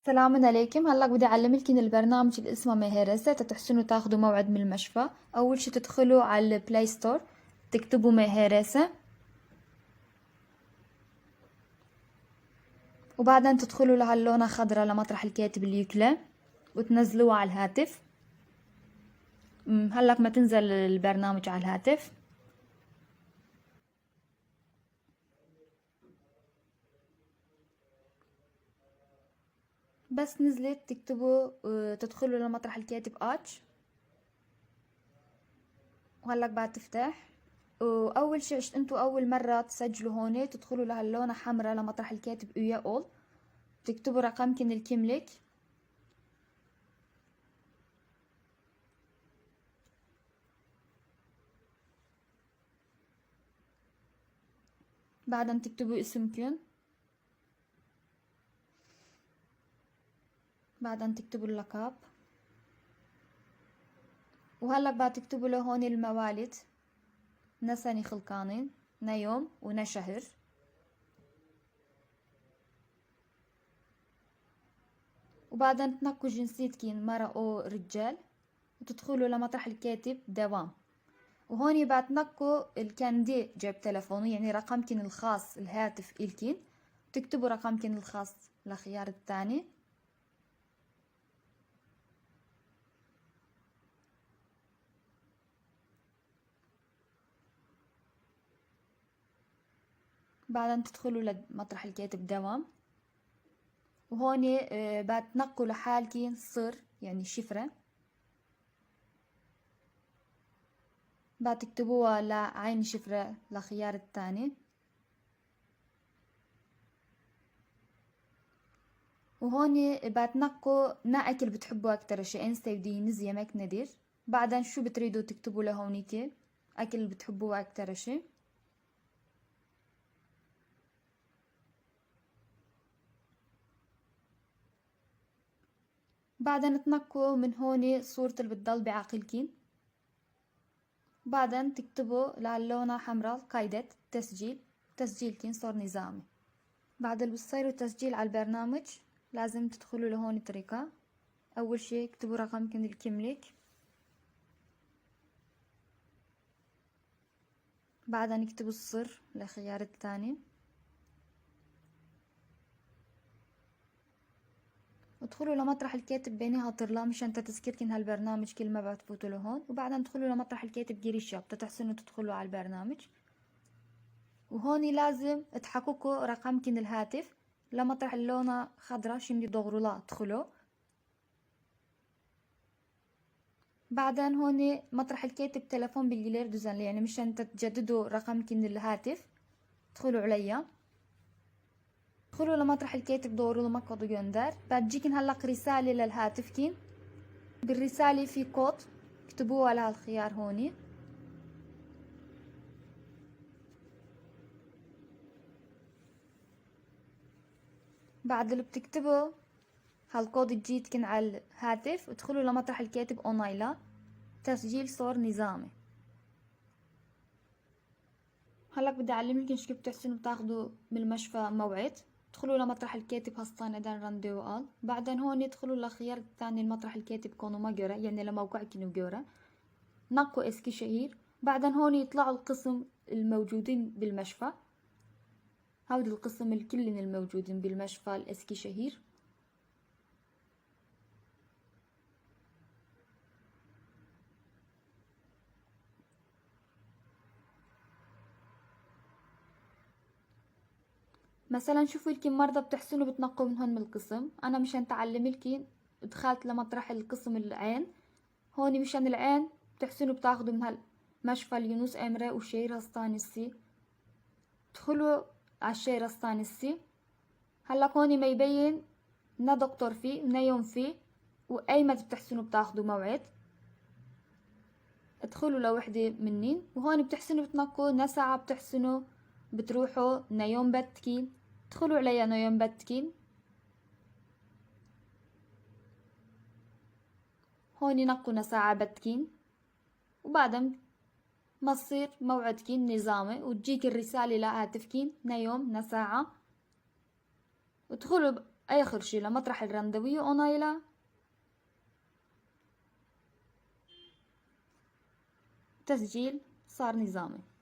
السلام عليكم. هلا بدي اعلملكن البرنامج اللي اسمه مهرسة تحسنوا تاخذوا موعد من المشفى. اول شي تدخلوا على البلاي ستور، تكتبوا مهرسة، وبعدين تدخلوا لهاللونة خضرة لمطرح الكاتب اليوكلا وتنزلوه على الهاتف. هلا ما تنزل البرنامج على الهاتف. بس نزلت تكتبوا تدخلوا لمطرح الكاتب اتش، وهلق بعد تفتح. واول شي انتوا اول مرة تسجلوا هون تدخلوا لهاللونة حمراء لمطرح الكاتب ويا اول، تكتبوا رقمكن الكملك، بعدين تكتبوا اسمكن، بعدين تكتبوا اللقب، وهلا بعد تكتبوا له هون الموالد، نسني خلقانين، نيوم ونشهر، وبعدين تنقوا جنسيتكن مرة او رجال، وتدخلوا لمطرح الكاتب دوام. وهون بعد تنقوا الكاندي جاب تلفونه، يعني رقمكن الخاص الهاتف الكن، تكتبوا رقمكن الخاص للخيار الثاني. بعدين تدخلوا لمطرح الكاتب دوام، وهون بعد تنقوا لحالكن صر يعني شفرة، بعد تكتبوها لعين شفرة لخيار الثاني. وهون بعد تنقوا نا اكل بتحبوا اكتر شيء، انستا بدي نزيه ماك ندير. بعدين شو بتريدوا تكتبوا لهونيك اكل اللي بتحبوه اكتر شيء. بعدين تنقوا من هون صورة اللي بتضل بعقلكن، بعدين تكتبوا للونة حمراء قايدة تسجيل، تسجيلكن صار نظامي. بعد اللي بتصيروا تسجيل على البرنامج لازم تدخلوا لهون طريقة. اول شي اكتبوا رقمكن الكملك، بعدين اكتبوا السر للخيار الثاني، ادخلوا لمطرح الكاتب بينها طرلا مشان تذكركن هالبرنامج كل ما بتفوتوا لهون. وبعدين ادخلوا لمطرح الكاتب جيري شاب تحسنوا تدخلوا على البرنامج. وهون لازم تحققوا رقمكن الهاتف لمطرح اللونة خضرا شمدي دغروا لا ادخلوا. بعدين هون مطرح الكاتب تلفون بالجلير دوزان، يعني مشان تجددوا رقمكن الهاتف ادخلوا عليا. ادخلوا لمطرح الكاتب دوروا لمقعد جندر، بعد تجيكن هلق رسالة للهاتفكن، بالرسالة في كود اكتبوه على هالخيار هوني. بعد اللي بتكتبوا هالكود تجيتكن على الهاتف، ادخلوا لمطرح الكاتب اونلاين تسجيل صار نظامي. هلق بدي اعلملكن شو بتحسنوا تاخدوا من المشفى موعد. ادخلوا لمطرح الكاتب هسطان دان رانديو قال، بعدين هون ادخلوا للخيار الثاني المطرح الكاتب كونوا ما جورا يعني لموقعكن وجورا، نقوا اسكي شهير. بعدين هون يطلعوا القسم الموجودين بالمشفى، هود القسم الكلن الموجودين بالمشفى الاسكي شهير. مثلا شوفوا لكن مرضى بتحسنوا بتنقوا من هون من القسم. انا مشان تعلم لكن دخلت لمطرح القسم العين، هون مشان العين بتحسنوا بتاخدوا من هالمشفى اليونس امري وشير هستانسي، ادخلوا على الشير هستانسي. هلا هون ما يبين نا دكتور فيه نا يوم فيه واي متى بتحسنوا بتاخدوا موعد، ادخلوا لوحدة منين. وهون بتحسنوا بتنقوا نا ساعة بتحسنوا بتروحوا نا يوم بتكين، ادخلوا عليا نا يوم بتكين. هون نقوا ساعة بتكين، وبعدين ما تصير موعدكين نظامي وتجيك الرسالة لهاتفكين نا يوم نا ساعة. ادخلوا آخر شي لمطرح الرندوية أونايلا. تسجيل صار نظامي.